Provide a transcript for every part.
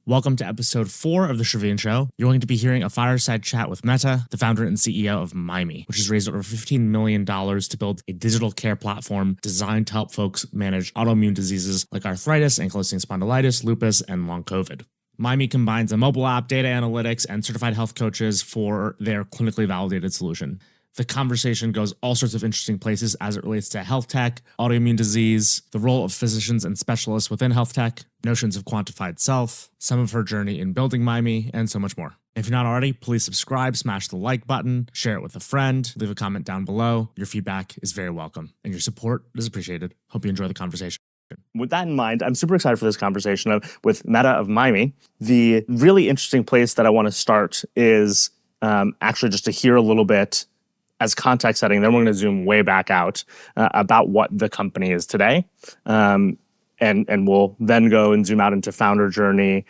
Welcome to episode 4 of The Shervin Show. You're going to be hearing a fireside chat with Mette, the founder and CEO of Mymee, which has raised over $15 million to build a digital care platform designed to help folks manage autoimmune diseases like arthritis, ankylosing spondylitis, lupus, and long COVID. Mymee combines a mobile app, data analytics, and certified health coaches for their clinically validated solution. The conversation goes all sorts of interesting places as it relates to health tech, autoimmune disease, the role of physicians and specialists within health tech, notions of quantified self, some of her journey in building Mymee, and so much more. If you're not already, please subscribe, smash the like button, share it with a friend, leave a comment down below. Your feedback is very welcome, and your support is appreciated. Hope you enjoy the conversation. With that in mind, I'm super excited for this conversation with Mette of Mymee. The really interesting place that I want to start is actually just to hear a little bit as context setting, then we're going to zoom way back out about what the company is today. And we'll then go and zoom out into founder journey,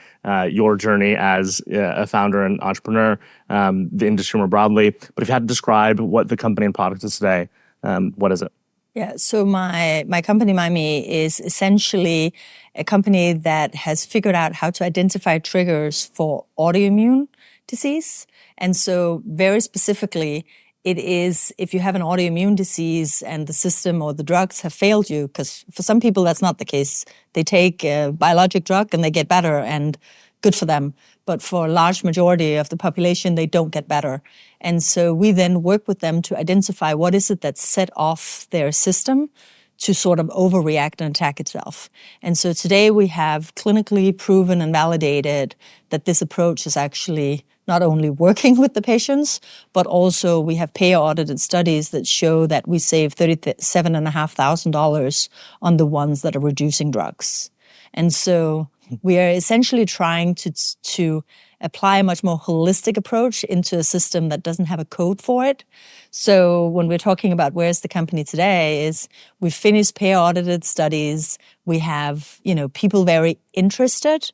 your journey as a founder and entrepreneur, the industry more broadly. But if you had to describe what the company and product is today, what is it? Yeah, so my company, Mymee, is essentially a company that has figured out how to identify triggers for autoimmune disease. And so very specifically, it is if you have an autoimmune disease and the system or the drugs have failed you, because for some people that's not the case. They take a biologic drug and they get better and good for them. But for a large majority of the population, they don't get better. And so we then work with them to identify what is it that set off their system to sort of overreact and attack itself. And so today we have clinically proven and validated that this approach is actually not only working with the patients, but also we have payer-audited studies that show that we save $37,500 on the ones that are reducing drugs. And so we are essentially trying to apply a much more holistic approach into a system that doesn't have a code for it. So when we're talking about where's the company today is we've finished payer-audited studies. We have, people very interested,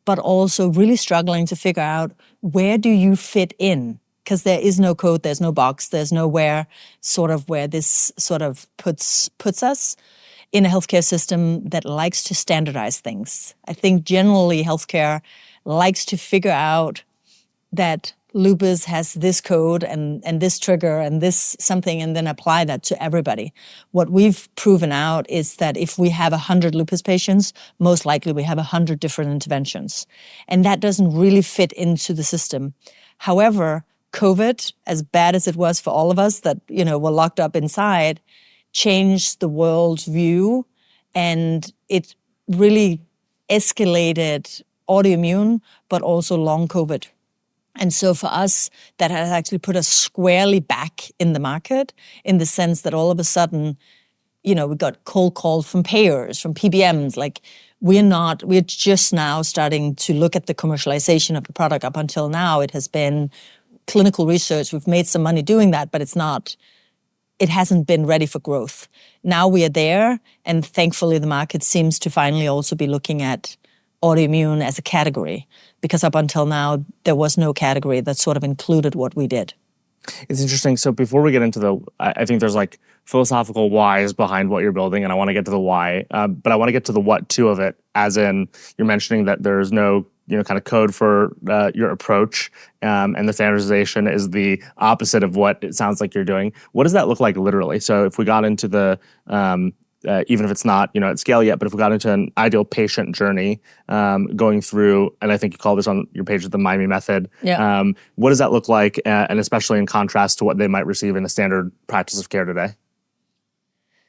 but also really struggling to figure out where do you fit in? Because there is no code, there's no box, there's nowhere where this sort of puts us in a healthcare system that likes to standardize things. I think generally healthcare likes to figure out that lupus has this code and this trigger and this something and then apply that to everybody. What we've proven out is that if we have 100 lupus patients, most likely we have 100 different interventions. And that doesn't really fit into the system. However, COVID, as bad as it was for all of us that, were locked up inside, changed the world's view and it really escalated autoimmune, but also long COVID. And so for us, that has actually put us squarely back in the market in the sense that all of a sudden, we got cold calls from payers, from PBMs. Like we're just now starting to look at the commercialization of the product. Up until now, it has been clinical research. We've made some money doing that, but it hasn't been ready for growth. Now we are there, and thankfully the market seems to finally also be looking at autoimmune as a category, because up until now, there was no category that sort of included what we did. It's interesting. So before we get into I think there's like philosophical whys behind what you're building, and I want to get to the why, but I want to get to the what too of it, as in you're mentioning that there's no kind of code for your approach, and the standardization is the opposite of what it sounds like you're doing. What does that look like literally? So if we got into the even if it's not at scale yet, but if we got into an ideal patient journey going through, and I think you call this on your page the Mymee method, what does that look like, and especially in contrast to what they might receive in the standard practice of care today?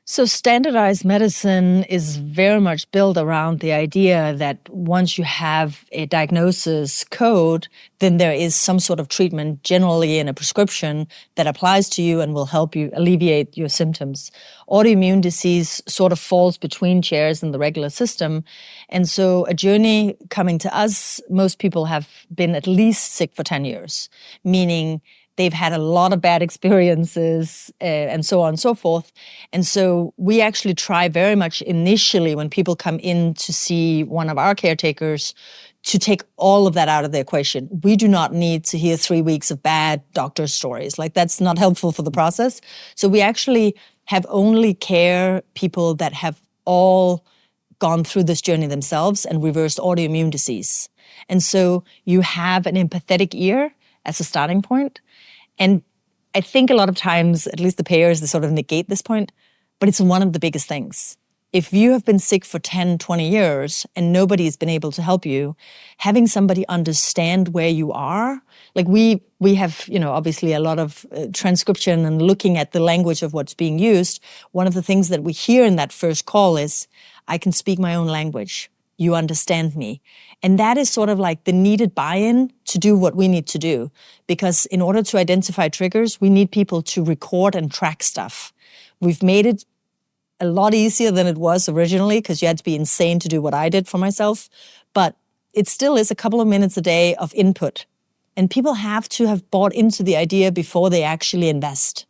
So standardized medicine is very much built around the idea that once you have a diagnosis code, then there is some sort of treatment, generally in a prescription, that applies to you and will help you alleviate your symptoms. Autoimmune disease sort of falls between chairs in the regular system. And so a journey coming to us, most people have been at least sick for 10 years, meaning they've had a lot of bad experiences and so on and so forth. And so we actually try very much initially when people come in to see one of our caretakers to take all of that out of the equation. We do not need to hear 3 weeks of bad doctor stories. Like that's not helpful for the process. So we actually have only care people that have all gone through this journey themselves and reversed autoimmune disease. And so you have an empathetic ear as a starting point. And I think a lot of times, at least the payers, they sort of negate this point, but it's one of the biggest things. If you have been sick for 10, 20 years and nobody's been able to help you, having somebody understand where you are, like we have, obviously a lot of transcription and looking at the language of what's being used. One of the things that we hear in that first call is, I can speak my own language. You understand me. And that is sort of like the needed buy-in to do what we need to do. Because in order to identify triggers, we need people to record and track stuff. We've made it a lot easier than it was originally because you had to be insane to do what I did for myself. But it still is a couple of minutes a day of input. And people have to have bought into the idea before they actually invest.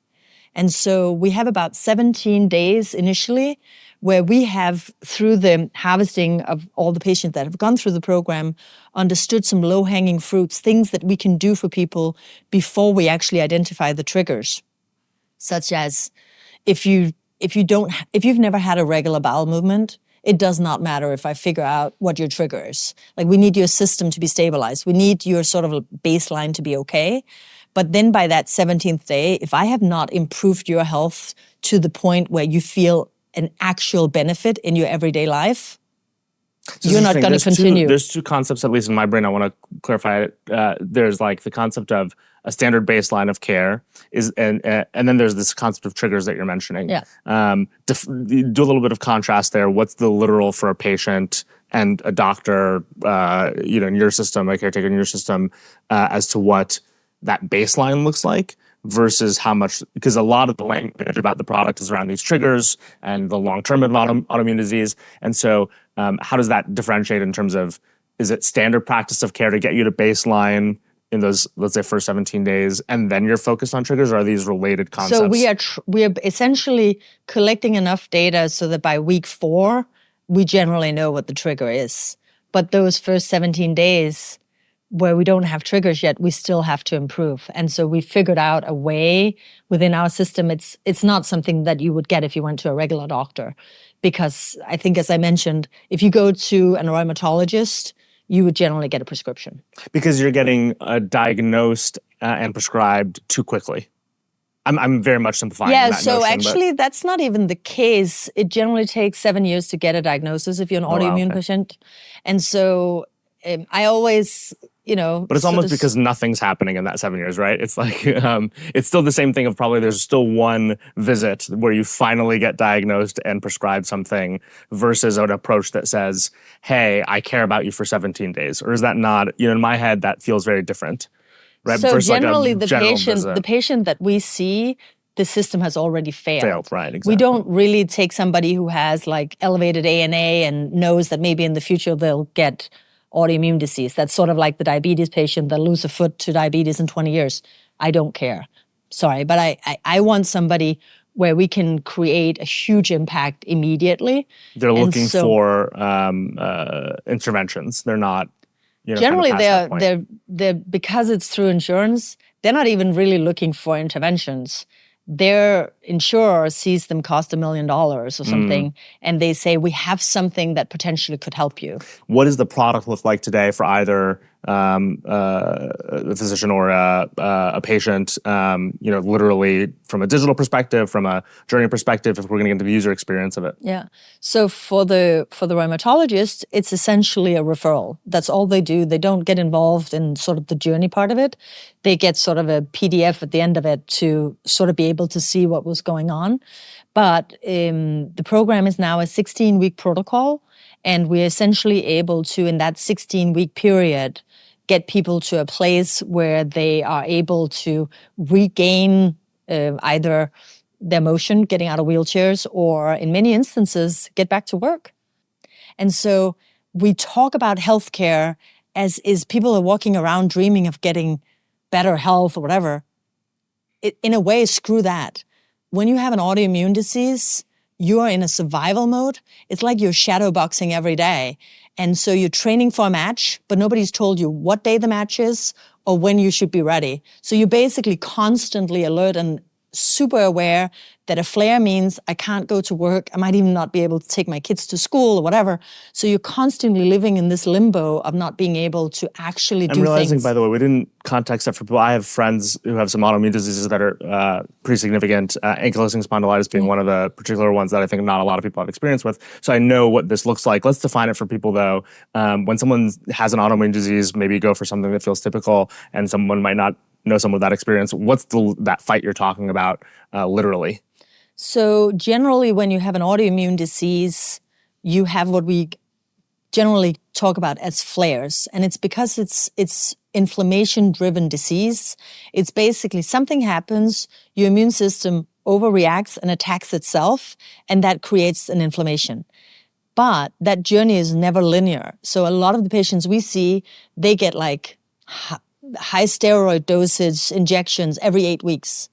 And so we have about 17 days initially where we have, through the harvesting of all the patients that have gone through the program, understood some low-hanging fruits, things that we can do for people before we actually identify the triggers. Such as if you've never had a regular bowel movement, it does not matter if I figure out what your trigger is. Like, we need your system to be stabilized. We need your sort of a baseline to be okay. But then by that 17th day, if I have not improved your health to the point where you feel an actual benefit in your everyday life, you're not going to continue. There's two concepts, at least in my brain, I want to clarify it. There's like the concept of a standard baseline of care, and then there's this concept of triggers that you're mentioning. Yeah. Do a little bit of contrast there. What's the literal for a patient and a doctor, in your system, a caretaker in your system, as to what that baseline looks like versus how much, because a lot of the language about the product is around these triggers and the long-term autoimmune disease. And so how does that differentiate in terms of, is it standard practice of care to get you to baseline in those, let's say, first 17 days, and then you're focused on triggers, or are these related concepts? So we are essentially collecting enough data so that by week 4, we generally know what the trigger is. But those first 17 days where we don't have triggers yet, we still have to improve. And so we figured out a way within our system. It's not something that you would get if you went to a regular doctor. Because I think, as I mentioned, if you go to an rheumatologist, you would generally get a prescription. Because you're getting diagnosed and prescribed too quickly. I'm very much simplifying that notion. Yeah, so actually that's not even the case. It generally takes 7 years to get a diagnosis if you're an autoimmune patient. And so I always, But it's almost because nothing's happening in that 7 years, right? It's like, it's still the same thing of probably there's still one visit where you finally get diagnosed and prescribed something versus an approach that says, hey, I care about you for 17 days. Or is that not, in my head, that feels very different, right? So versus generally like the patient that we see, the system has already failed. Right, exactly. We don't really take somebody who has like elevated ANA and knows that maybe in the future they'll get autoimmune disease. That's sort of like the diabetes patient that lose a foot to diabetes in 20 years. I don't care. Sorry, but I want somebody where we can create a huge impact immediately. They're looking for interventions. They're not, generally they're because it's through insurance, they're not even really looking for interventions. Their insurer sees them cost $1 million or something, and they say, we have something that potentially could help you. What does the product look like today for either a physician or a patient, literally from a digital perspective, from a journey perspective, if we're going to get into the user experience of it? Yeah. So for the rheumatologist, it's essentially a referral. That's all they do. They don't get involved in sort of the journey part of it. They get sort of a PDF at the end of it to sort of be able to see what was going on. But the program is now a 16-week protocol, and we're essentially able to, in that 16-week period, get people to a place where they are able to regain either their motion, getting out of wheelchairs, or in many instances, get back to work. And so we talk about healthcare as is people are walking around dreaming of getting better health or whatever. In a way, screw that. When you have an autoimmune disease, you are in a survival mode. It's like you're shadow boxing every day. And so you're training for a match, but nobody's told you what day the match is or when you should be ready. So you're basically constantly alert and super aware that a flare means I can't go to work. I might even not be able to take my kids to school or whatever. So you're constantly living in this limbo of not being able to actually do things. I'm realizing, by the way, we didn't context that for people. I have friends who have some autoimmune diseases that are pretty significant, ankylosing spondylitis being one of the particular ones that I think not a lot of people have experience with. So I know what this looks like. Let's define it for people, though. When someone has an autoimmune disease, maybe go for something that feels typical, and someone might not know some of that experience. What's that fight you're talking about literally? So generally, when you have an autoimmune disease, you have what we generally talk about as flares. And it's because it's inflammation-driven disease. It's basically something happens, your immune system overreacts and attacks itself, and that creates an inflammation. But that journey is never linear. So a lot of the patients we see, they get like high steroid dosage injections every 8 weeks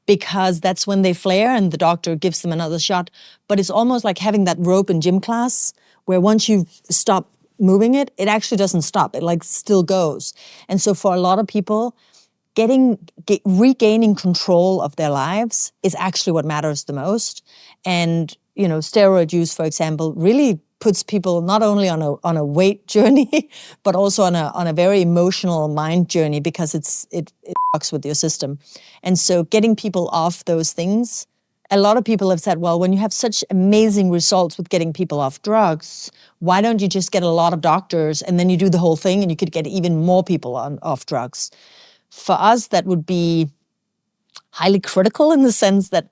because that's when they flare and the doctor gives them another shot. But it's almost like having that rope in gym class where once you stop moving it, it actually doesn't stop. It like still goes. And so for a lot of people, regaining control of their lives is actually what matters the most. And, steroid use, for example, really puts people not only on a weight journey, but also on a very emotional mind journey because it fucks with your system. And so getting people off those things, a lot of people have said, well, when you have such amazing results with getting people off drugs, why don't you just get a lot of doctors and then you do the whole thing and you could get even more people off drugs? For us, that would be highly critical in the sense that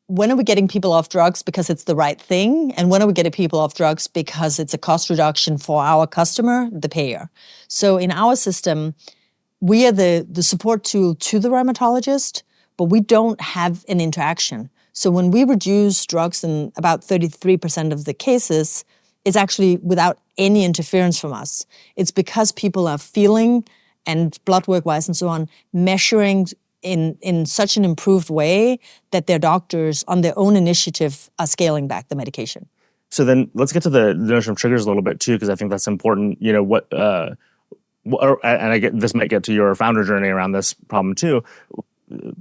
when are we getting people off drugs because it's the right thing? And when are we getting people off drugs because it's a cost reduction for our customer, the payer? So in our system, we are the support tool to the rheumatologist, but we don't have an interaction. So when we reduce drugs in about 33% of the cases, it's actually without any interference from us. It's because people are feeling and blood work-wise and so on, measuring in such an improved way that their doctors, on their own initiative, are scaling back the medication. So then let's get to the notion of triggers a little bit too, because I think that's important. And this might get to your founder journey around this problem too.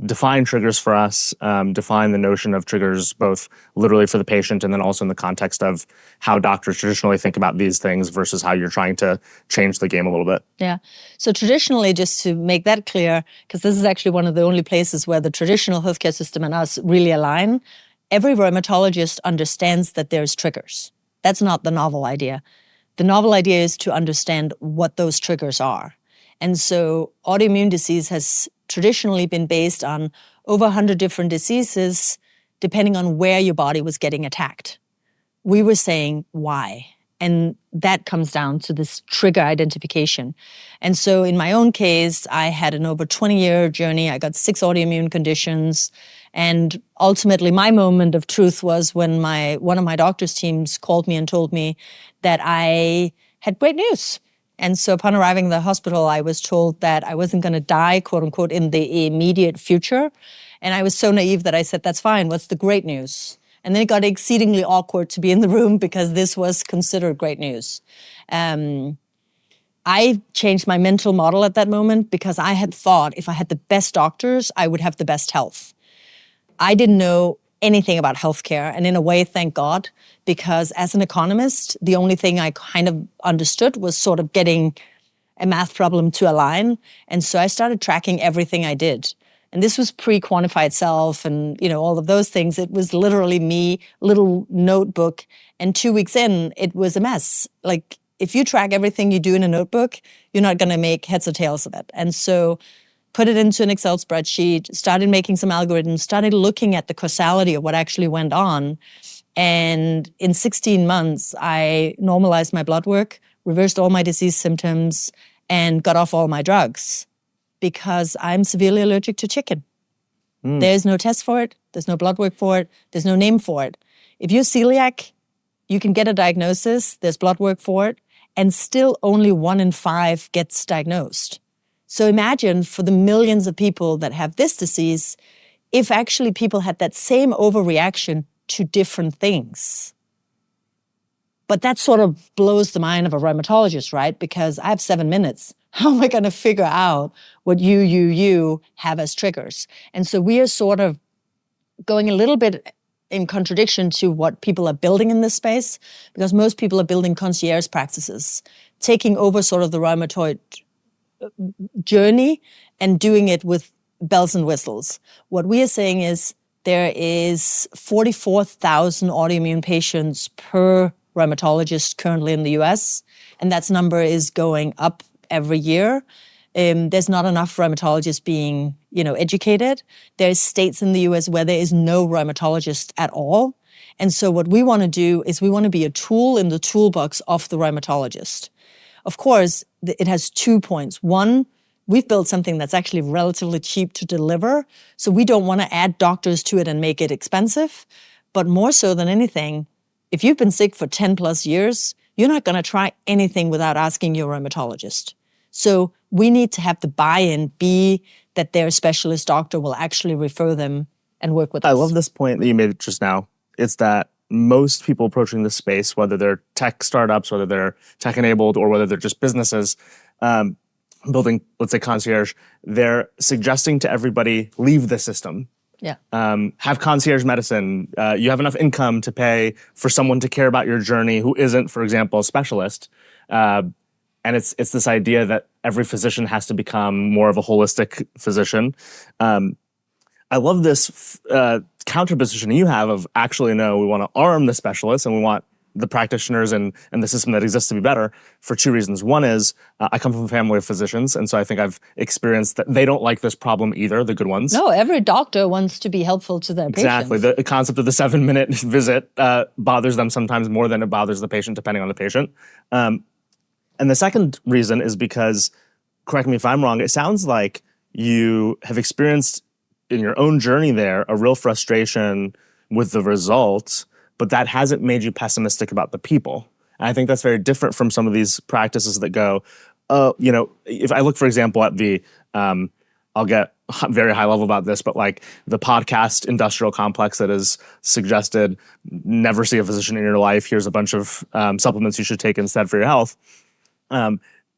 Define triggers for us, define the notion of triggers both literally for the patient and then also in the context of how doctors traditionally think about these things versus how you're trying to change the game a little bit. Yeah. So traditionally, just to make that clear, because this is actually one of the only places where the traditional healthcare system and us really align, every rheumatologist understands that there's triggers. That's not the novel idea. The novel idea is to understand what those triggers are. And so autoimmune disease has traditionally been based on over 100 different diseases, depending on where your body was getting attacked. We were saying why. And that comes down to this trigger identification. And so in my own case, I had an over 20-year journey. I got 6 autoimmune conditions. And ultimately, my moment of truth was when one of my doctor's teams called me and told me that I had great news. And so upon arriving in the hospital, I was told that I wasn't going to die, quote unquote, in the immediate future. And I was so naive that I said, that's fine. What's the great news? And then it got exceedingly awkward to be in the room because this was considered great news. I changed my mental model at that moment because I had thought if I had the best doctors, I would have the best health. I didn't know anything about healthcare. And in a way, thank God, because as an economist, the only thing I kind of understood was sort of getting a math problem to align. And so I started tracking everything I did. And this was pre-quantified self and, all of those things. It was literally me, little notebook. And 2 weeks in, it was a mess. Like, if you track everything you do in a notebook, you're not going to make heads or tails of it. And so put it into an Excel spreadsheet, started making some algorithms, started looking at the causality of what actually went on. And in 16 months, I normalized my blood work, reversed all my disease symptoms, and got off all my drugs because I'm severely allergic to chicken. There's no test for it. There's no blood work for it. There's no name for it. If you're celiac, you can get a diagnosis. There's blood work for it. And still only 1 in 5 gets diagnosed. So imagine for the millions of people that have this disease, if actually people had that same overreaction to different things. But that sort of blows the mind of a rheumatologist, right? Because I have 7 minutes. How am I going to figure out what you have as triggers? And so we are sort of going a little bit in contradiction to what people are building in this space, because most people are building concierge practices, taking over sort of the rheumatoid journey and doing it with bells and whistles. What we are saying is there is 44,000 autoimmune patients per rheumatologist currently in the US, and that number is going up every year. There's not enough rheumatologists being, educated. There's states in the US where there is no rheumatologist at all. And so what we want to do is we want to be a tool in the toolbox of the rheumatologist. Of course, it has 2 points. One, we've built something that's actually relatively cheap to deliver. So we don't want to add doctors to it and make it expensive. But more so than anything, if you've been sick for 10 plus years, you're not going to try anything without asking your rheumatologist. So we need to have the buy-in be that their specialist doctor will actually refer them and work with us. I love this point that you made just now. It's that most people approaching this space, whether they're tech startups, whether they're tech-enabled, or whether they're just businesses, building, let's say, concierge, they're suggesting to everybody, leave the system. Yeah. Have concierge medicine. You have enough income to pay for someone to care about your journey who isn't, for example, a specialist. And it's this idea that every physician has to become more of a holistic physician. I love this counterposition you have of actually, no, we want to arm the specialists and we want the practitioners and the system that exists to be better for 2 reasons. One is I come from a family of physicians, and so I think I've experienced that they don't like this problem either, the good ones. No, every doctor wants to be helpful to their patients. Exactly. The concept of the 7-minute visit bothers them sometimes more than it bothers the patient, depending on the patient. And the second reason is because, correct me if I'm wrong, it sounds like you have experienced in your own journey there a real frustration with the results, but that hasn't made you pessimistic about the people. And I think that's very different from some of these practices that go, if I look, for example, at the, I'll get very high level about this, but like the podcast industrial complex that is suggested, never see a physician in your life, here's a bunch of supplements you should take instead for your health.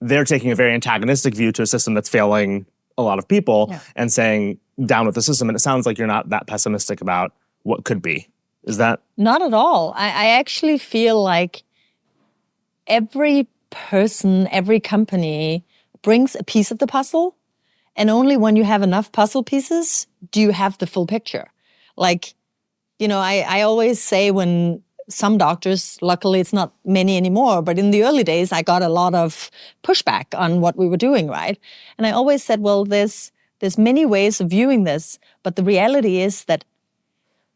They're taking a very antagonistic view to a system that's failing a lot of people and saying down with the system. And it sounds like you're not that pessimistic about what could be. Is that? Not at all. I actually feel like every person, every company brings a piece of the puzzle. And only when you have enough puzzle pieces do you have the full picture. Like, I always say when some doctors, luckily it's not many anymore, but in the early days, I got a lot of pushback on what we were doing, right? And I always said, well, there's many ways of viewing this, but the reality is that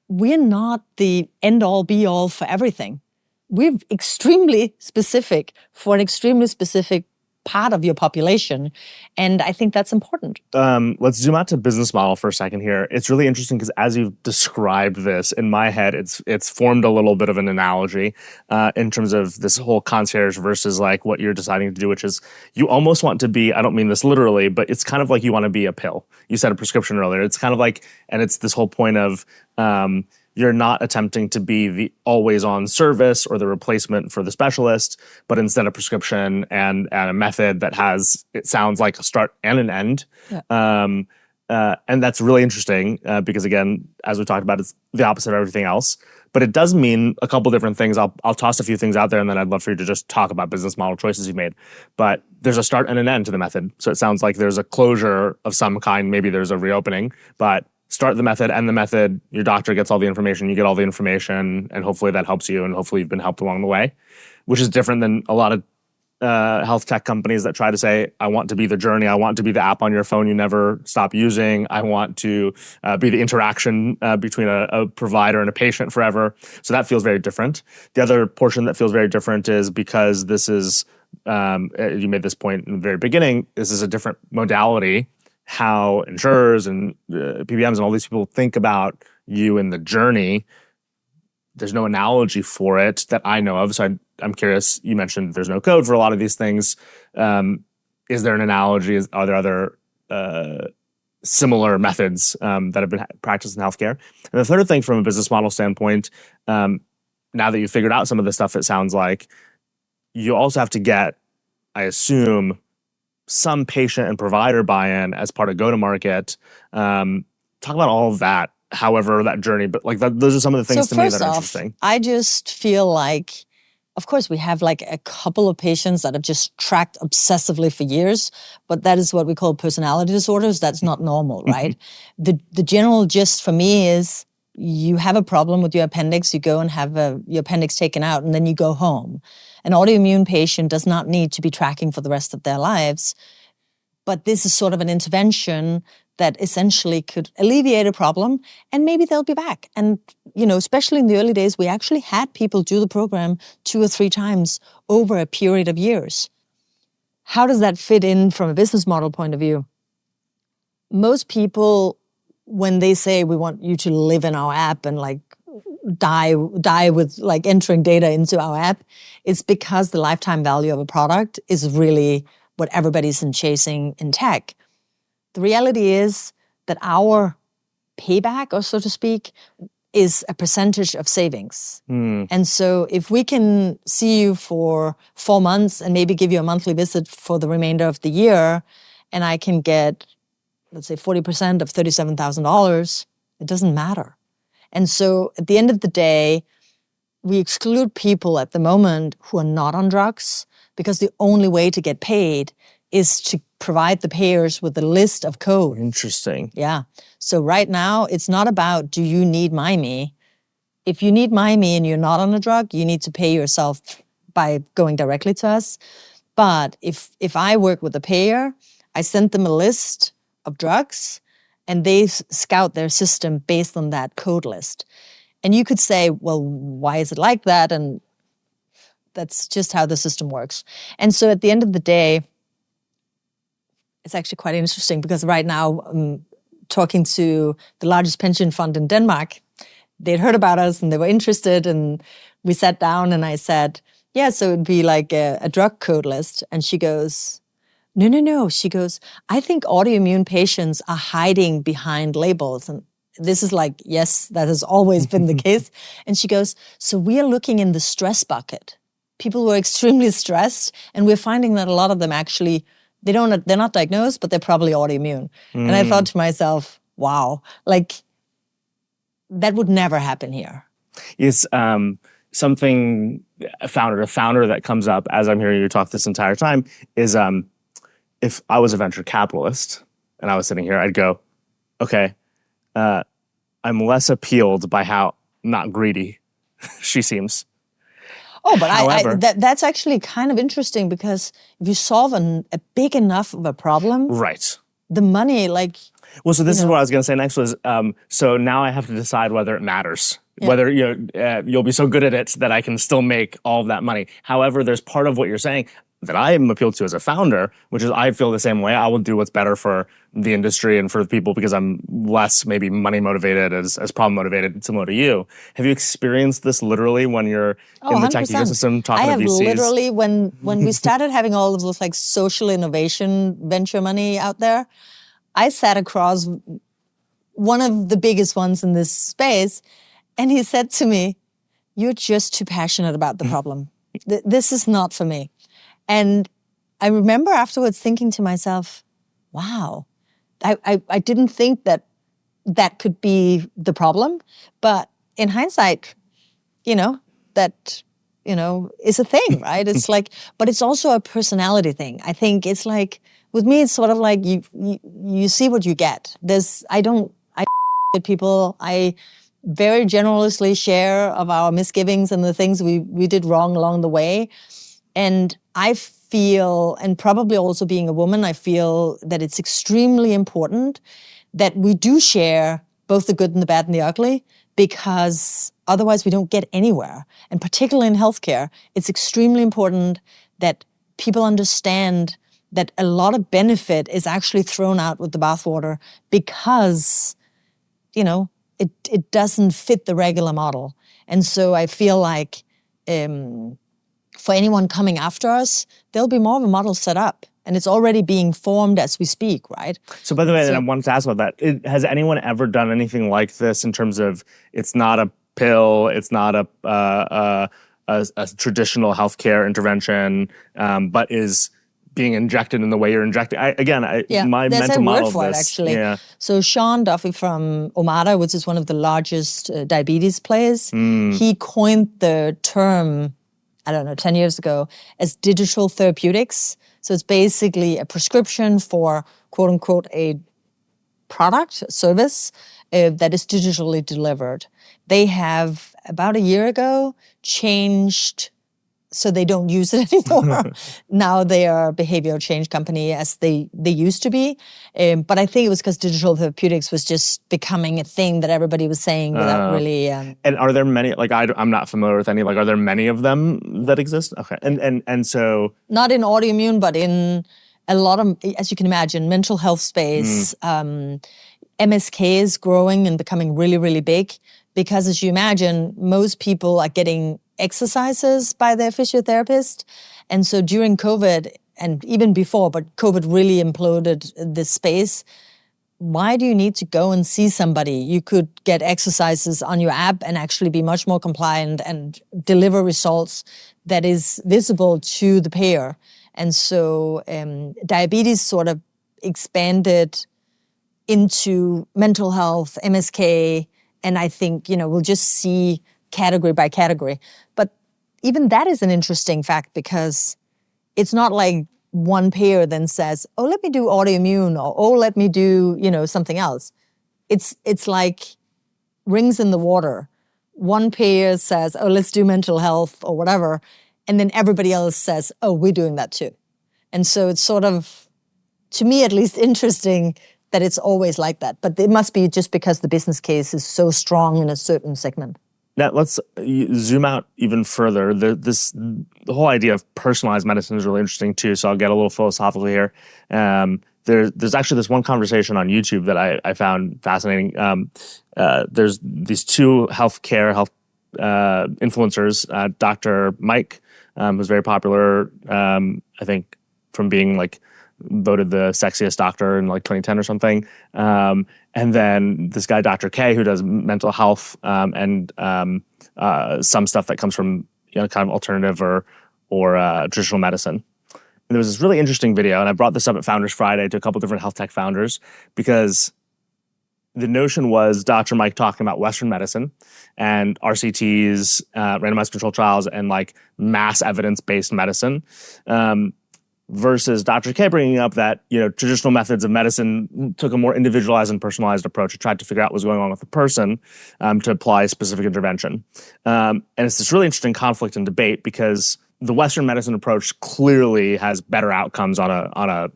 we're not the end-all, be-all for everything. We're extremely specific for an extremely specific part of your population. And I think that's important. Let's zoom out to business model for a second here. It's really interesting because as you've described this, in my head, it's formed a little bit of an analogy in terms of this whole concierge versus like what you're deciding to do, which is you almost want to be, I don't mean this literally, but it's kind of like you want to be a pill. You said a prescription earlier. It's kind of like, and it's this whole point of you're not attempting to be the always-on service or the replacement for the specialist, but instead a prescription and a method that has, it sounds like a start and an end. Yeah. And that's really interesting because, again, as we talked about, it's the opposite of everything else. But it does mean a couple different things. I'll toss a few things out there, and then I'd love for you to just talk about business model choices you made. But there's a start and an end to the method. So it sounds like there's a closure of some kind. Maybe there's a reopening, but start the method, end the method, your doctor gets all the information, you get all the information, and hopefully that helps you, and hopefully you've been helped along the way, which is different than a lot of health tech companies that try to say, I want to be the journey, I want to be the app on your phone you never stop using, I want to be the interaction between a provider and a patient forever. So that feels very different. The other portion that feels very different is because this is, you made this point in the very beginning, this is a different modality, how insurers and PBMs and all these people think about you in the journey. There's no analogy for it that I know of. So I'm curious, you mentioned there's no code for a lot of these things. Is there an analogy? Are there other similar methods that have been practiced in healthcare? And the third thing from a business model standpoint, now that you've figured out some of this stuff, it sounds like you also have to get, I assume, some patient and provider buy-in as part of go-to-market. Talk about all of that. however that journey, but like those are some of the things to me that are interesting. I just feel like, of course, we have like a couple of patients that have just tracked obsessively for years, but that is what we call personality disorders. That's not normal, right? The general gist for me is you have a problem with your appendix, you go and have your appendix taken out, and then you go home. An autoimmune patient does not need to be tracking for the rest of their lives, but this is sort of an intervention that essentially could alleviate a problem, and maybe they'll be back. And, especially in the early days, we actually had people do the program 2 or 3 times over a period of years. How does that fit in from a business model point of view? Most people, when they say we want you to live in our app and like die with like entering data into our app, it's because the lifetime value of a product is really what everybody's chasing in tech. The reality is that our payback, or so to speak, is a percentage of savings. And so if we can see you for 4 months and maybe give you a monthly visit for the remainder of the year, and I can get, let's say, 40% of $37,000, it doesn't matter. And so at the end of the day, we exclude people at the moment who are not on drugs, because the only way to get paid is to provide the payers with a list of code. Interesting. Yeah. So right now, it's not about, do you need Mymee? If you need Mymee and you're not on a drug, you need to pay yourself by going directly to us. But if I work with a payer, I send them a list of drugs, and they scout their system based on that code list. And you could say, well, why is it like that? And that's just how the system works. And so at the end of the day, it's actually quite interesting, because right now I'm talking to the largest pension fund in Denmark. They'd heard about us and they were interested, and we sat down and I said, yeah, so it'd be like a drug code list. And she goes, no. She goes, I think autoimmune patients are hiding behind labels. And this is like, yes, that has always been the case. And she goes, so we are looking in the stress bucket. People who are extremely stressed, and we're finding that a lot of them actually, they're not diagnosed, but they're probably autoimmune. And I thought to myself, wow, like that would never happen here. It's something, a founder that comes up as I'm hearing you talk this entire time is, if I was a venture capitalist and I was sitting here, I'd go, okay, I'm less appealed by how not greedy she seems. Oh, but that's actually kind of interesting, because if you solve a big enough of a problem, right, the money, like... Well, so this is what I was going to say next was, so now I have to decide whether it matters, whether you'll be so good at it that I can still make all of that money. However, there's part of what you're saying that I am appealed to as a founder, which is I feel the same way. I will do what's better for the industry and for the people, because I'm less maybe money motivated as problem motivated, similar to you. Have you experienced this literally when you're in the tech ecosystem talking to VCs? I have literally, when we started having all of this like social innovation venture money out there, I sat across one of the biggest ones in this space, and he said to me, you're just too passionate about the problem. This is not for me. And I remember afterwards thinking to myself, wow, I didn't think that could be the problem. But in hindsight, that, is a thing, right? It's like, but it's also a personality thing. I think it's like, with me, it's sort of like you see what you get. I get people. I very generously share of our misgivings and the things we did wrong along the way. And I feel, and probably also being a woman, I feel that it's extremely important that we do share both the good and the bad and the ugly, because otherwise we don't get anywhere. And particularly in healthcare, it's extremely important that people understand that a lot of benefit is actually thrown out with the bathwater because, it doesn't fit the regular model. And so I feel like for anyone coming after us, there'll be more of a model set up. And it's already being formed as we speak, right? So by the way, I wanted to ask about that. Has anyone ever done anything like this in terms of it's not a pill, it's not a traditional healthcare intervention, but is being injected in the way you're injecting. My there's mental a word model for of it, this. actually. Yeah. So Sean Duffy from Omada, which is one of the largest diabetes players, he coined the term, 10 years ago, as digital therapeutics. So it's basically a prescription for, quote unquote, a product, service that is digitally delivered. They have, about a year ago, changed so they don't use it anymore. Now they are a behavioral change company as they used to be. But I think it was because digital therapeutics was just becoming a thing that everybody was saying without really... And are there many, like I'm not familiar with any, like are there many of them that exist? Okay. And so... Not in autoimmune, but in a lot of, as you can imagine, mental health space. MSK is growing and becoming really, really big because, as you imagine, most people are getting exercises by their physiotherapist. And so during COVID, and even before, but COVID really imploded this space, why do you need to go and see somebody? You could get exercises on your app and actually be much more compliant and deliver results that is visible to the payer. And so diabetes sort of expanded into mental health, MSK, and I think, we'll just see category by category. But even that is an interesting fact because it's not like one payer then says, oh, let me do autoimmune, or oh, let me do, something else. It's like rings in the water. One payer says, oh, let's do mental health or whatever. And then everybody else says, oh, we're doing that too. And so it's sort of, to me at least, interesting that it's always like that. But it must be just because the business case is so strong in a certain segment. Now, let's zoom out even further. The whole idea of personalized medicine is really interesting too, so I'll get a little philosophical here. There's actually this one conversation on YouTube that I found fascinating. There's these two health influencers, Dr. Mike, who's very popular, I think, from being like voted the sexiest doctor in like 2010 or something. And then this guy, Dr. K, who does mental health and some stuff that comes from kind of alternative or traditional medicine. And there was this really interesting video, and I brought this up at Founders Friday to a couple different health tech founders because the notion was Dr. Mike talking about Western medicine and RCTs, randomized controlled trials, and like mass evidence-based medicine. Versus Dr. K bringing up that, traditional methods of medicine took a more individualized and personalized approach. It tried to figure out what was going on with the person to apply a specific intervention. And it's this really interesting conflict and debate because the Western medicine approach clearly has better outcomes on a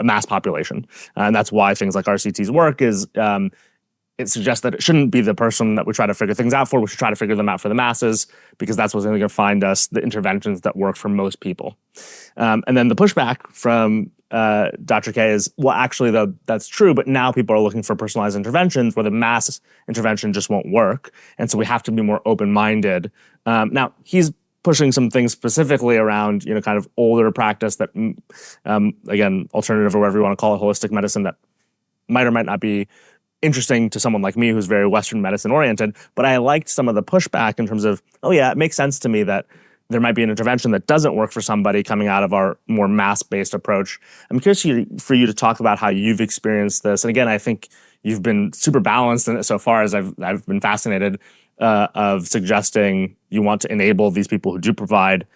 mass population. And that's why things like RCTs work is it suggests that it shouldn't be the person that we try to figure things out for. We should try to figure them out for the masses because that's what's going to find us the interventions that work for most people. And then the pushback from Dr. K is, well, actually, though, that's true, but now people are looking for personalized interventions where the mass intervention just won't work. And so we have to be more open-minded. Now, he's pushing some things specifically around, kind of older practice that, again, alternative or whatever you want to call it, holistic medicine that might or might not be interesting to someone like me who's very Western medicine oriented, but I liked some of the pushback in terms of, oh yeah, it makes sense to me that there might be an intervention that doesn't work for somebody coming out of our more mass-based approach. I'm curious for you to talk about how you've experienced this. And again, I think you've been super balanced in it so far as I've been fascinated of suggesting you want to enable these people who do provide,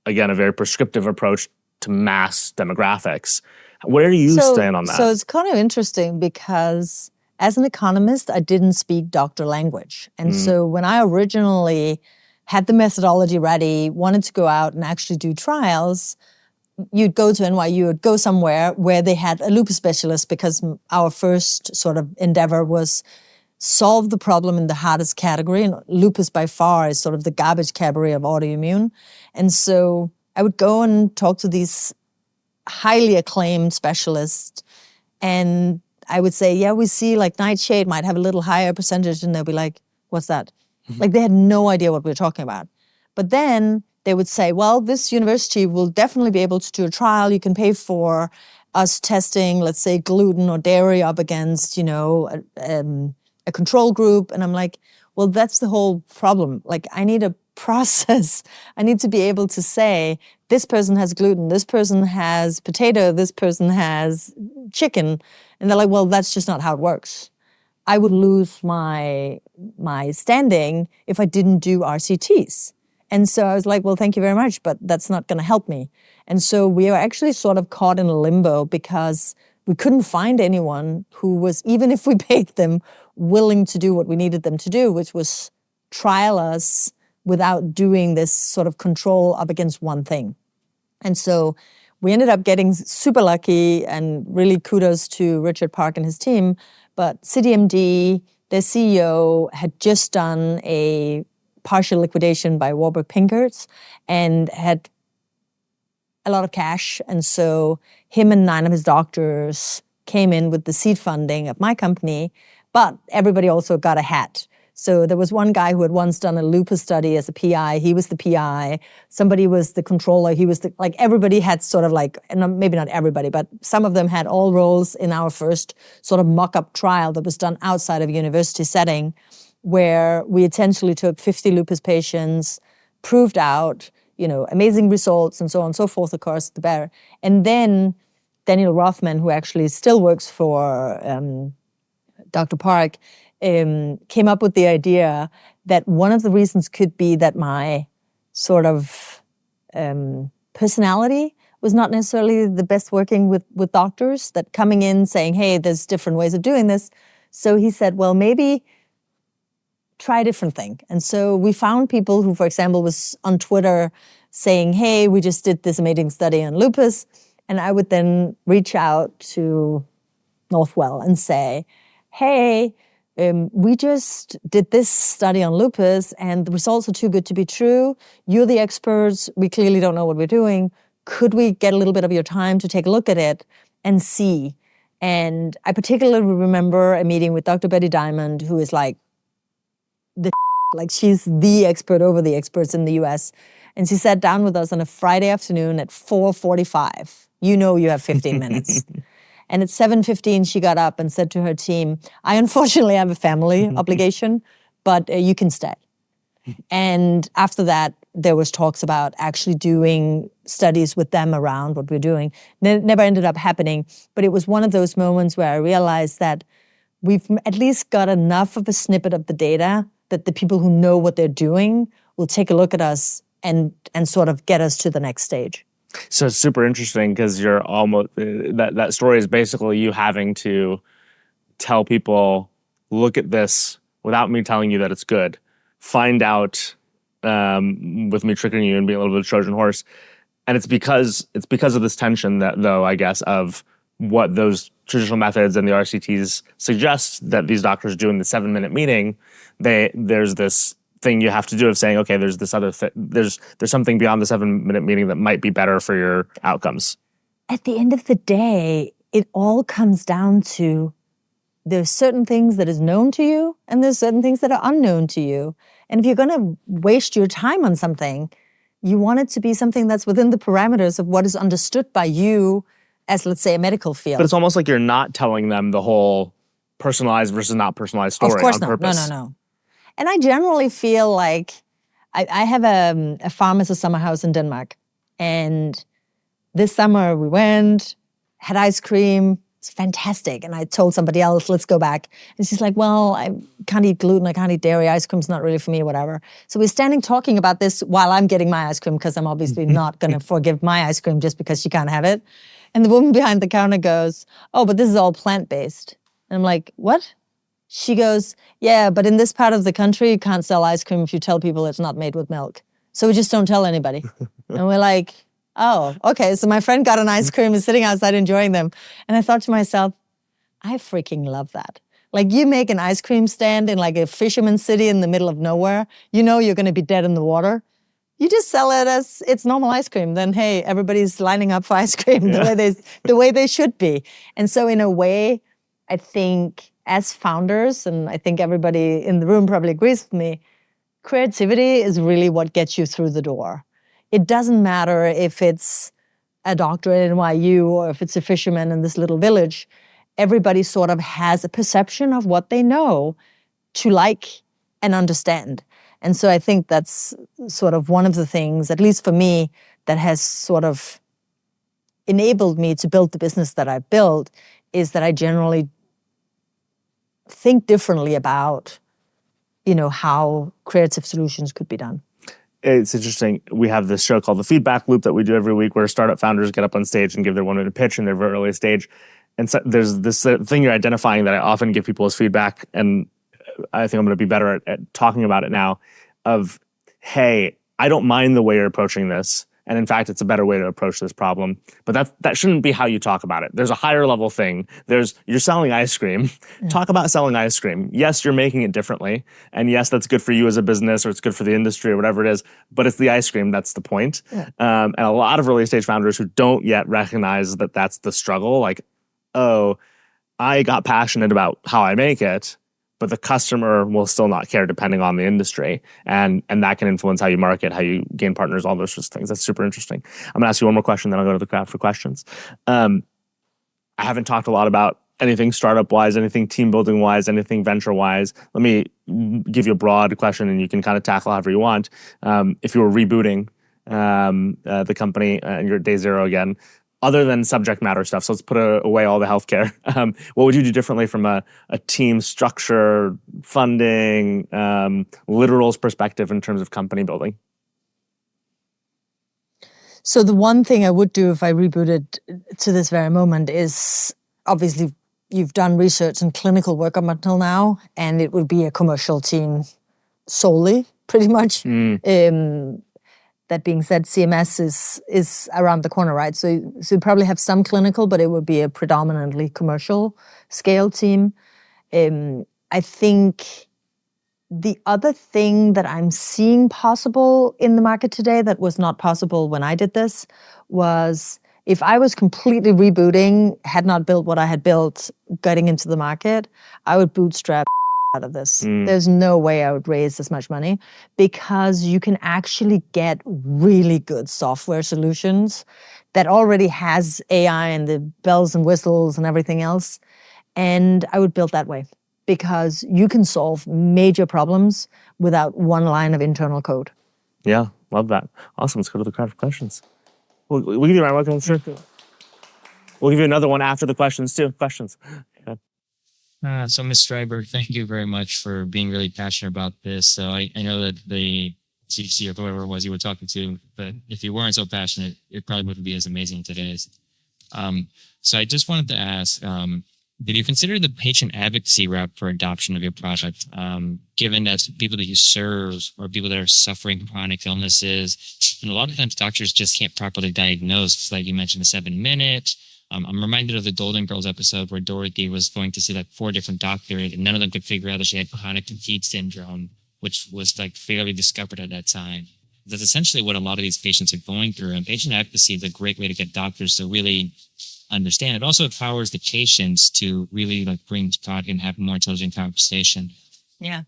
again, a very prescriptive approach to mass demographics. Where do you stand on that? So it's kind of interesting because as an economist, I didn't speak doctor language. And so when I originally had the methodology ready, wanted to go out and actually do trials, you'd go to NYU, you'd go somewhere where they had a lupus specialist because our first sort of endeavor was solve the problem in the hardest category. And lupus by far is sort of the garbage category of autoimmune. And so I would go and talk to these highly acclaimed specialists and I would say, yeah, we see like nightshade might have a little higher percentage. And they'll be like, what's that? Like they had no idea what we were talking about. But then they would say, well, this university will definitely be able to do a trial. You can pay for us testing, let's say, gluten or dairy up against, a control group. And I'm like, well, that's the whole problem. Like I need a process. I need to be able to say, this person has gluten, this person has potato, this person has chicken. And they're like, well, that's just not how it works. I would lose my standing if I didn't do RCTs. And so I was like, well, thank you very much, but that's not going to help me. And so we are actually sort of caught in a limbo because we couldn't find anyone who was, even if we paid them, willing to do what we needed them to do, which was trial us without doing this sort of control up against one thing. And so we ended up getting super lucky, and really kudos to Richard Park and his team. But CityMD, their CEO, had just done a partial liquidation by Warburg Pincus and had a lot of cash. And so him and 9 of his doctors came in with the seed funding of my company, but everybody also got a hat. So there was one guy who had once done a lupus study as a PI. He was the PI. Somebody was the controller. He was like, everybody had sort of like, and maybe not everybody, but some of them had all roles in our first sort of mock-up trial that was done outside of a university setting, where we essentially took 50 lupus patients, proved out, amazing results and so on and so forth, of course, the better. And then Daniel Rothman, who actually still works for Dr. Park, came up with the idea that one of the reasons could be that my sort of personality was not necessarily the best working with doctors, that coming in saying, hey, there's different ways of doing this. So he said, well, maybe try a different thing. And so we found people who, for example, was on Twitter saying, hey, we just did this amazing study on lupus. And I would then reach out to Northwell and say, hey, we just did this study on lupus and the results are too good to be true. You're the experts. We clearly don't know what we're doing. Could we get a little bit of your time to take a look at it and see? And I particularly remember a meeting with Dr. Betty Diamond, who is like she's the expert over the experts in the US. And she sat down with us on a Friday afternoon at 4:45. You have 15 minutes. And at 7:15, she got up and said to her team, I unfortunately have a family obligation, but you can stay. And after that, there was talks about actually doing studies with them around what we're doing. Never ended up happening, but it was one of those moments where I realized that we've at least got enough of a snippet of the data that the people who know what they're doing will take a look at us and sort of get us to the next stage. So it's super interesting because you're almost that story is basically you having to tell people, look at this without me telling you that it's good. Find out with me tricking you and being a little bit of a Trojan horse. And it's because of this tension that, though, I guess, of what those traditional methods and the RCTs suggest that these doctors do in the 7-minute meeting. There's this thing you have to do of saying, okay, there's this other there's something beyond the 7-minute meeting that might be better for your outcomes. At the end of the day, it all comes down to there's certain things that is known to you and there's certain things that are unknown to you. And if you're going to waste your time on something, you want it to be something that's within the parameters of what is understood by you as, let's say, a medical field. But it's almost like you're not telling them the whole personalized versus not personalized story on purpose. Of course not. No. And I generally feel like I have a farm as a summer house in Denmark. And this summer we went, had ice cream. It's fantastic. And I told somebody else, let's go back. And she's like, well, I can't eat gluten. I can't eat dairy. Ice cream's not really for me, whatever. So we're standing talking about this while I'm getting my ice cream because I'm obviously not going to forgive my ice cream just because she can't have it. And the woman behind the counter goes, oh, but this is all plant-based. And I'm like, what? She goes, yeah, but in this part of the country, you can't sell ice cream if you tell people it's not made with milk. So we just don't tell anybody. And we're like, oh, okay. So my friend got an ice cream and is sitting outside enjoying them. And I thought to myself, I freaking love that. Like you make an ice cream stand in like a fisherman city in the middle of nowhere. You know you're going to be dead in the water. You just sell it as it's normal ice cream. Then, hey, everybody's lining up for ice cream the way they should be. And so in a way, I think as founders, and I think everybody in the room probably agrees with me, creativity is really what gets you through the door. It doesn't matter if it's a doctor at NYU or if it's a fisherman in this little village. Everybody sort of has a perception of what they know to like and understand. And so I think that's sort of one of the things, at least for me, that has sort of enabled me to build the business that I've built, is that I generally think differently about, how creative solutions could be done. It's interesting. We have this show called The Feedback Loop that we do every week where startup founders get up on stage and give their 1-minute pitch in their very early stage. And so there's this thing you're identifying that I often give people as feedback, and I think I'm going to be better at talking about it now, of, hey, I don't mind the way you're approaching this. And in fact, it's a better way to approach this problem. But that shouldn't be how you talk about it. There's a higher level thing. You're selling ice cream. Yeah. Talk about selling ice cream. Yes, you're making it differently. And yes, that's good for you as a business, or it's good for the industry, or whatever it is. But it's the ice cream. That's the point. Yeah. And a lot of early stage founders who don't yet recognize that that's the struggle, like, oh, I got passionate about how I make it, but the customer will still not care depending on the industry. And that can influence how you market, how you gain partners, all those sorts of things. That's super interesting. I'm going to ask you one more question, then I'll go to the crowd for questions. I haven't talked a lot about anything startup-wise, anything team-building-wise, anything venture-wise. Let me give you a broad question, and you can kind of tackle however you want. If you were rebooting the company and you're at day zero again, other than subject matter stuff, so let's put away all the healthcare, what would you do differently from a team structure, funding, literals perspective in terms of company building? So the one thing I would do if I rebooted to this very moment is, obviously, you've done research and clinical work up until now, and it would be a commercial team solely, pretty much. That being said, CMS is around the corner, right? So you probably have some clinical, but it would be a predominantly commercial scale team. I think the other thing that I'm seeing possible in the market today that was not possible when I did this was, if I was completely rebooting, had not built what I had built, getting into the market, I would bootstrap out of this. There's no way I would raise this much money, because you can actually get really good software solutions that already has AI and the bells and whistles and everything else. And I would build that way, because you can solve major problems without one line of internal code. Yeah, love that. Awesome. Let's go to the crowd for questions. We'll give you a round of applause. Sure. We'll give you another one after the questions too. Questions. So Ms. Dyhrberg, thank you very much for being really passionate about this. So I know that the CC or whoever it was you were talking to, but if you weren't so passionate, it probably wouldn't be as amazing today. So I just wanted to ask, did you consider the patient advocacy route for adoption of your product, given that people that you serve are people that are suffering chronic illnesses, and a lot of times doctors just can't properly diagnose, like you mentioned, the 7-minute. I'm reminded of the Golden Girls episode where Dorothy was going to see like 4 different doctors, and none of them could figure out that she had chronic fatigue syndrome, which was like fairly discovered at that time. That's essentially what a lot of these patients are going through. And patient advocacy is a great way to get doctors to really understand. It also empowers the patients to really like bring to talk and have a more intelligent conversation. Yeah.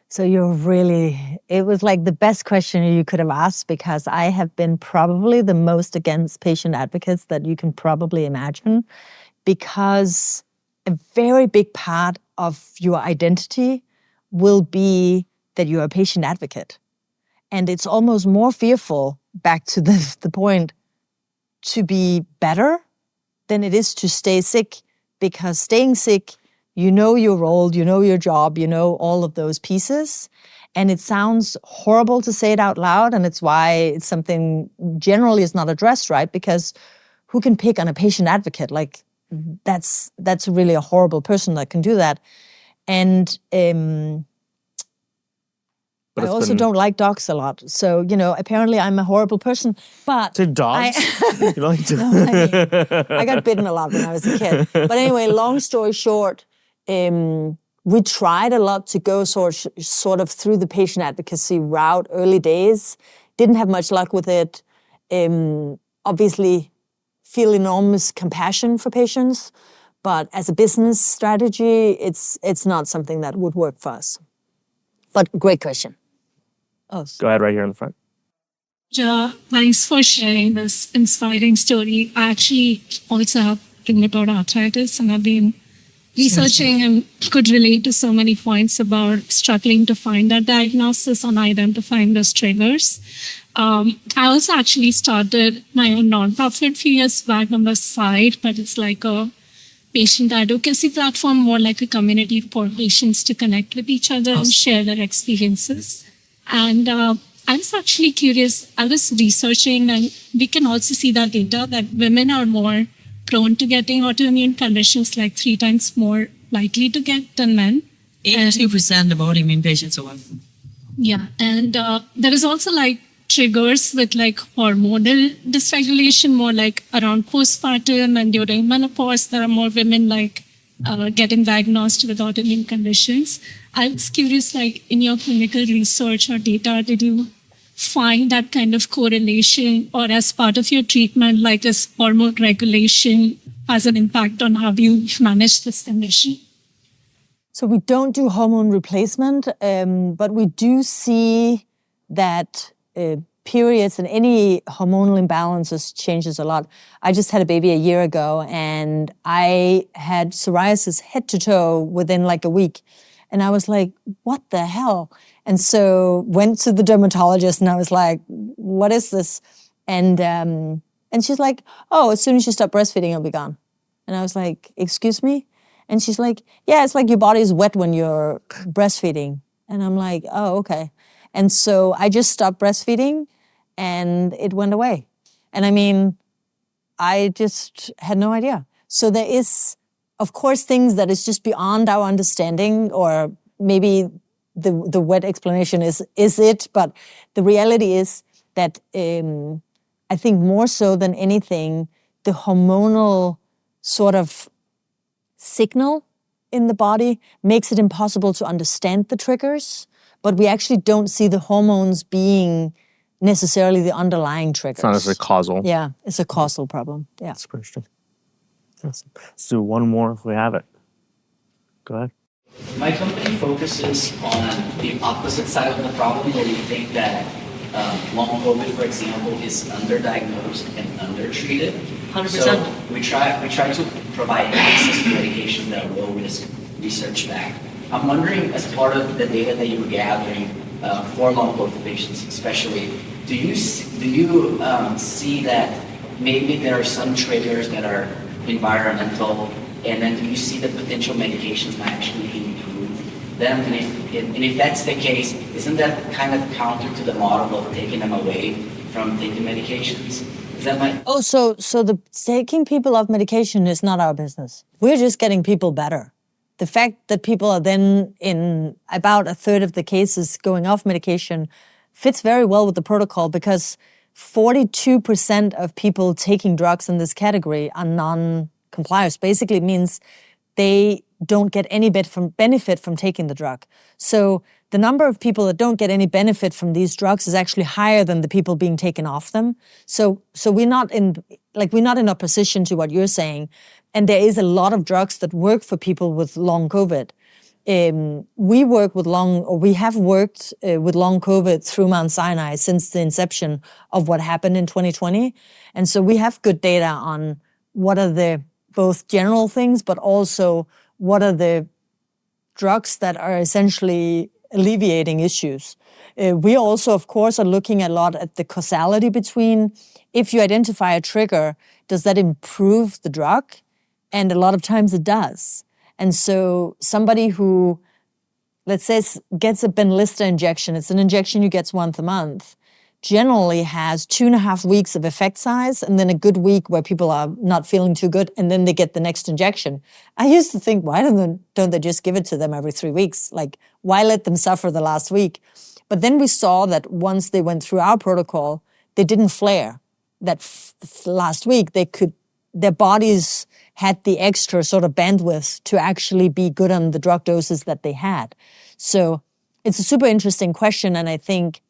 So it was like the best question you could have asked, because I have been probably the most against patient advocates that you can probably imagine, because a very big part of your identity will be that you're a patient advocate. And it's almost more fearful, back to the point, to be better than it is to stay sick, because staying sick, you know your role, you know your job, you know all of those pieces. And it sounds horrible to say it out loud, and it's why it's something generally is not addressed, right? Because who can pick on a patient advocate? Like, that's really a horrible person that can do that. And I also don't like dogs a lot. So, apparently I'm a horrible person. But to dogs? You don't like to... I got bitten a lot when I was a kid. But anyway, long story short, we tried a lot to go sort of through the patient advocacy route early days. Didn't have much luck with it. Obviously, feel enormous compassion for patients. But as a business strategy, it's not something that would work for us. But great question. Oh, go ahead, right here in the front. Thanks for sharing this inspiring story. I actually also have about arthritis, and I've been researching and could relate to so many points about struggling to find that diagnosis and identifying those triggers. I also actually started my own nonprofit a few years back on the side, but it's like a patient advocacy platform, more like a community for patients to connect with each other and share their experiences. And I was actually curious, I was researching, and we can also see that data that women are more prone to getting autoimmune conditions, like 3 times more likely to get than men. 82% of autoimmune patients are women. Yeah, and there is also like triggers with like hormonal dysregulation, more like around postpartum and during menopause. There are more women like getting diagnosed with autoimmune conditions. I was curious, like in your clinical research or data, did you find that kind of correlation, or as part of your treatment, like this hormone regulation has an impact on how you manage this condition? So we don't do hormone replacement, but we do see that periods and any hormonal imbalances changes a lot. I just had a baby a year ago, and I had psoriasis head to toe within like a week. And I was like, what the hell? And so went to the dermatologist, and I was like, what is this? And she's like, oh, as soon as you stop breastfeeding, it'll be gone. And I was like, excuse me? And she's like, yeah, it's like your body is wet when you're breastfeeding. And I'm like, oh, okay. And so I just stopped breastfeeding, and it went away. And I mean, I just had no idea. So there is, of course, things that is just beyond our understanding, or maybe the wet explanation is it, but the reality is that I think more so than anything, the hormonal sort of signal in the body makes it impossible to understand the triggers, but we actually don't see the hormones being necessarily the underlying triggers. It's not necessarily causal. Yeah, it's a causal problem. Yeah. That's pretty interesting. Let's do one more if we have it. Go ahead. My company focuses on the opposite side of the problem, where we think that long COVID, for example, is underdiagnosed and undertreated. 100%. So we try to provide access to medications that are low risk, research backed. I'm wondering, as part of the data that you were gathering for long COVID patients, especially, do you see that maybe there are some triggers that are environmental, and then do you see that potential medications might actually improve them? And if that's the case, isn't that kind of counter to the model of taking them away from taking medications? Is that my... Oh, so the taking people off medication is not our business. We're just getting people better. The fact that people are then in about a third of the cases going off medication fits very well with the protocol, because 42% of people taking drugs in this category are non-compliers. Basically, it means they don't get any benefit from taking the drug. So the number of people that don't get any benefit from these drugs is actually higher than the people being taken off them. So we're not in opposition to what you're saying. And there is a lot of drugs that work for people with long COVID. We have worked with long COVID through Mount Sinai since the inception of what happened in 2020. And so we have good data on what are the both general things, but also what are the drugs that are essentially alleviating issues. We also, of course, are looking a lot at the causality between, if you identify a trigger, does that improve the drug? And a lot of times it does. And so somebody who, let's say, gets a Benlysta injection, it's an injection you get once a month, generally has 2.5 weeks of effect size, and then a good week where people are not feeling too good, and then they get the next injection. I used to think, why don't they just give it to them every 3 weeks? Like, why let them suffer the last week? But then we saw that once they went through our protocol, they didn't flare. That last week, their bodies had the extra sort of bandwidth to actually be good on the drug doses that they had. So it's a super interesting question, and I think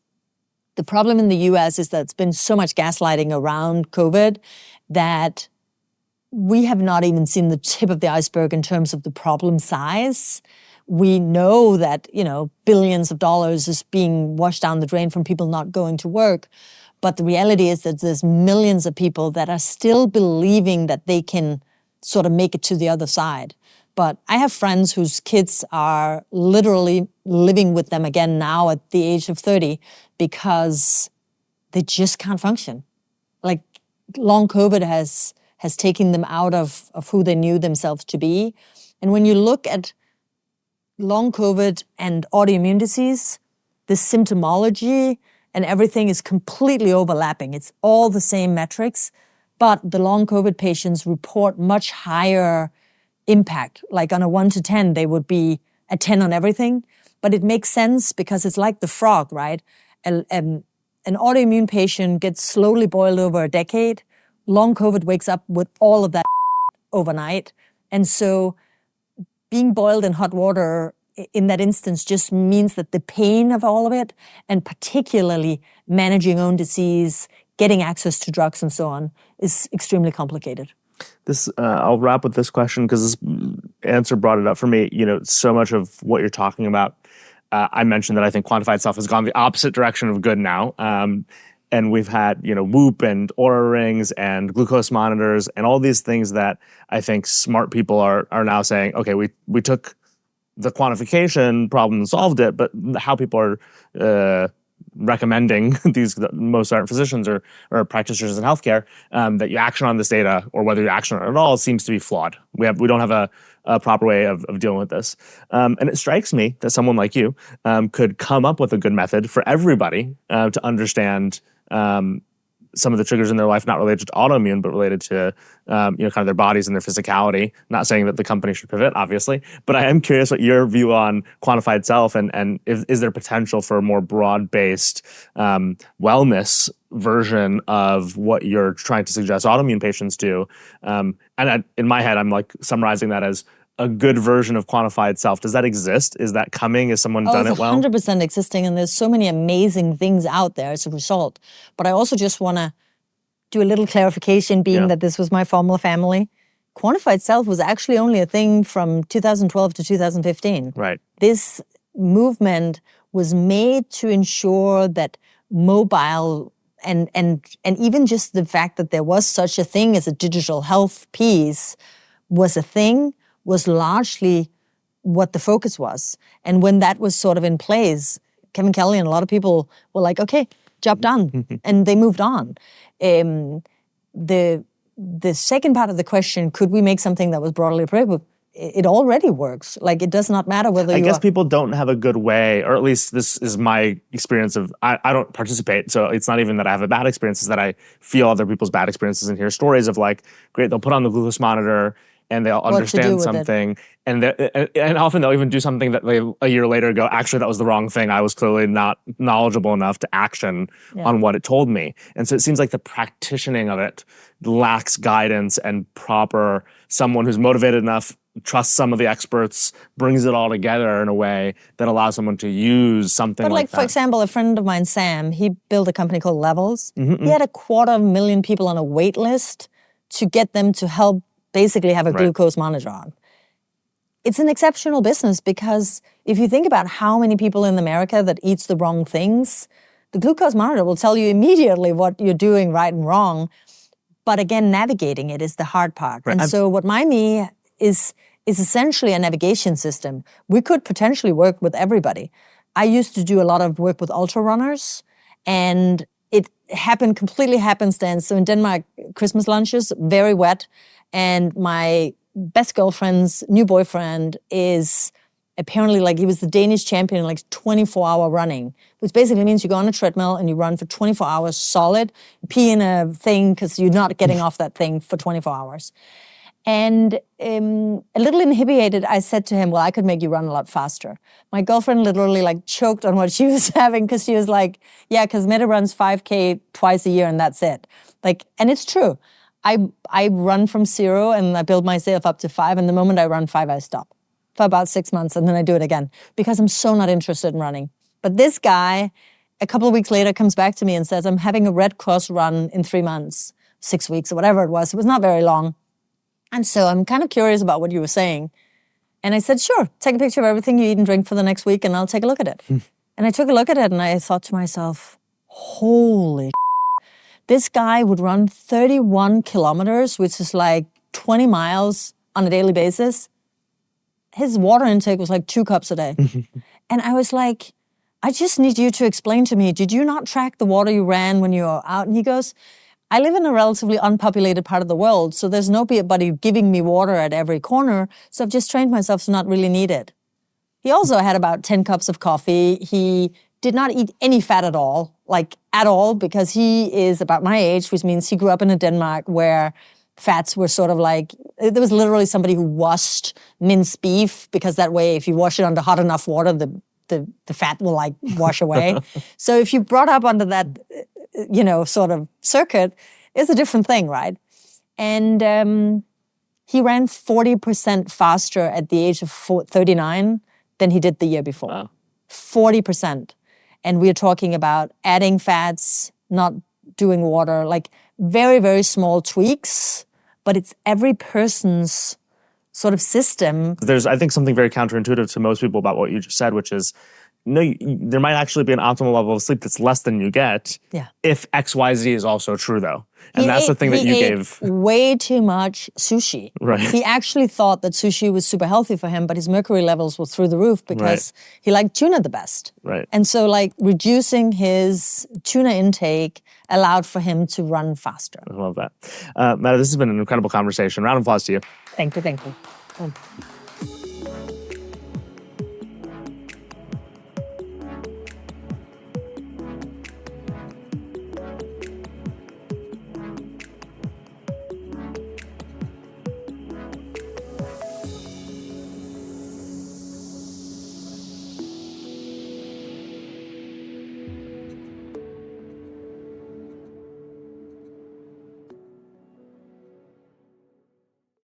the problem in the US is that it's been so much gaslighting around COVID that we have not even seen the tip of the iceberg in terms of the problem size. We know that, billions of dollars is being washed down the drain from people not going to work. But the reality is that there's millions of people that are still believing that they can sort of make it to the other side. But I have friends whose kids are literally living with them again now at the age of 30 because they just can't function. Like long COVID has taken them out of who they knew themselves to be. And when you look at long COVID and autoimmune disease, the symptomology and everything is completely overlapping. It's all the same metrics, but the long COVID patients report much higher impact. Like on a 1 to 10, they would be a 10 on everything. But it makes sense because it's like the frog, right? An autoimmune patient gets slowly boiled over a decade. Long COVID wakes up with all of that overnight. And so being boiled in hot water in that instance just means that the pain of all of it, and particularly managing own disease, getting access to drugs and so on, is extremely complicated. This I'll wrap with this question because this answer brought it up for me. So much of what you're talking about, I mentioned that I think Quantified Self has gone the opposite direction of good now. And we've had, Whoop and Oura rings and glucose monitors and all these things that I think smart people are now saying, okay, we took the quantification problem and solved it, but how people are recommending most aren't physicians or practitioners in healthcare, that you action on this data or whether you action on it at all seems to be flawed. We don't have a proper way of dealing with this. And it strikes me that someone like you could come up with a good method for everybody to understand some of the triggers in their life, not related to autoimmune, but related to kind of their bodies and their physicality. Not saying that the company should pivot, obviously, but I am curious what your view on Quantified Self and is there potential for a more broad-based wellness version of what you're trying to suggest autoimmune patients do? In my head, I'm like summarizing that as a good version of Quantified Self. Does that exist? Is that coming? Has someone done it well? It's 100% existing, and there's so many amazing things out there as a result. But I also just want to do a little clarification, being that this was my formula family. Quantified Self was actually only a thing from 2012 to 2015. Right. This movement was made to ensure that mobile and even just the fact that there was such a thing as a digital health piece was a thing, was largely what the focus was. And when that was sort of in place, Kevin Kelly and a lot of people were like, okay, job done. And they moved on. The second part of the question, could we make something that was broadly applicable? It already works. Like, it does not matter whether I guess people don't have a good way, or at least this is my experience of, I don't participate, so it's not even that I have a bad experience, it's that I feel other people's bad experiences and hear stories of like, great, they'll put on the glucose monitor, and they'll understand something, and often they'll even do something that they a year later go, actually, that was the wrong thing. I was clearly not knowledgeable enough to action on what it told me. And so it seems like the practitioning of it lacks guidance and proper someone who's motivated enough, trusts some of the experts, brings it all together in a way that allows someone to use something like that. But for example, a friend of mine, Sam, he built a company called Levels. He had 250,000 people on a wait list to get them to help basically have a glucose monitor on. It's an exceptional business because if you think about how many people in America that eats the wrong things, the glucose monitor will tell you immediately what you're doing right and wrong. But again, navigating it is the hard part. Right. And so what Mymee is essentially a navigation system. We could potentially work with everybody. I used to do a lot of work with ultra runners, and it happened completely happenstance. So in Denmark, Christmas lunches, very wet. And my best girlfriend's new boyfriend is apparently he was the Danish champion in 24-hour running, which basically means you go on a treadmill and you run for 24 hours solid, pee in a thing because you're not getting off that thing for 24 hours. And a little inhibited, I said to him, well, I could make you run a lot faster. My girlfriend literally choked on what she was having because she was like, yeah, because Mette runs 5K twice a year and that's it. And it's true. I run from 0 and I build myself up to 5. And the moment I run 5, I stop for about 6 months and then I do it again because I'm so not interested in running. But this guy, a couple of weeks later, comes back to me and says, I'm having a Red Cross run in 3 months, 6 weeks or whatever it was. It was not very long. And so I'm kind of curious about what you were saying. And I said, sure, take a picture of everything you eat and drink for the next week and I'll take a look at it. And I took a look at it and I thought to myself, holy this guy would run 31 kilometers, which is 20 miles on a daily basis, his water intake was like 2 cups a day. And I was like, I just need you to explain to me, did you not track the water you ran when you were out? And he goes, I live in a relatively unpopulated part of the world, so there's nobody giving me water at every corner, so I've just trained myself to not really need it. He also had about 10 cups of coffee. He did not eat any fat at all, because he is about my age, which means he grew up in Denmark where fats were sort of like, there was literally somebody who washed minced beef, because that way if you wash it under hot enough water, the fat will like wash away. So if you brought up under that, sort of circuit, it's a different thing, right? And he ran 40% faster at the age of 39 than he did the year before. Wow. 40%. And we're talking about adding fats, not doing water, like very, very small tweaks, but it's every person's sort of system. There's, I think, something very counterintuitive to most people about what you just said, which is, there might actually be an optimal level of sleep that's less than you get. Yeah. If XYZ is also true, though. And that's the thing that you gave. Way too much sushi. Right. He actually thought that sushi was super healthy for him, but his mercury levels were through the roof because he liked tuna the best. Right. And so like reducing his tuna intake allowed for him to run faster. I love that. Mette, this has been an incredible conversation. Round of applause to you. Thank you.